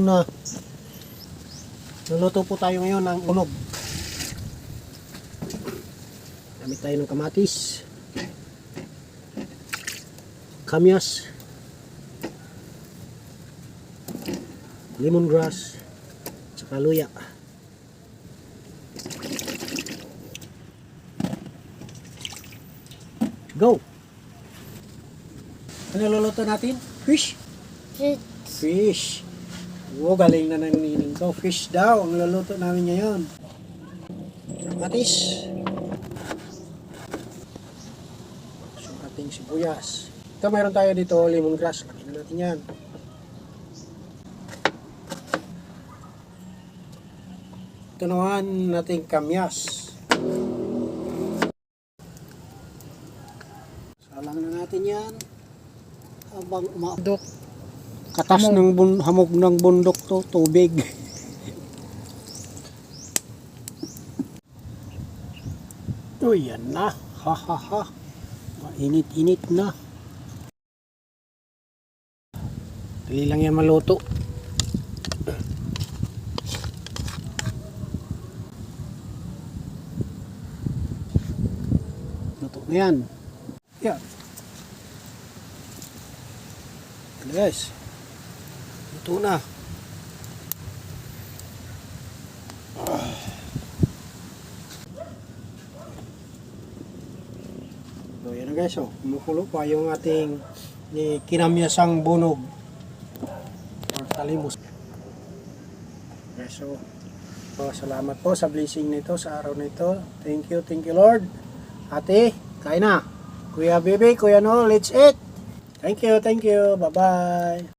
na. Luluto po tayo ngayon ng unog. Gamit tayo ng kamatis, kamyas, lemongrass, saka luya. Go! Ano luluto natin? Fish? Fish. Oh, galing na ng nining ko. Fish daw ang luluto namin ngayon. Kamatis. So, ating sibuyas. Ito mayroon tayo dito, lemongrass. Lagyan na natin yan. Ito naman nating kamyas. Salang na natin yan. Habang umaabdok. Katas ng hamog ng bundok to, tubig. O yan na. Ha ha ha. Mainit-init na. Dali lang yan maluto. Luto na yan. Yan. Guys. Luto na. So yan na guys, oh. Kumukulo pa yung ating kinamyasang bunog or talimos. Guys, so salamat po sa blessing nito sa araw nito. Thank you Lord. Ate, kain na. Kuya Bebe, Kuya No, let's eat. Thank you, bye bye.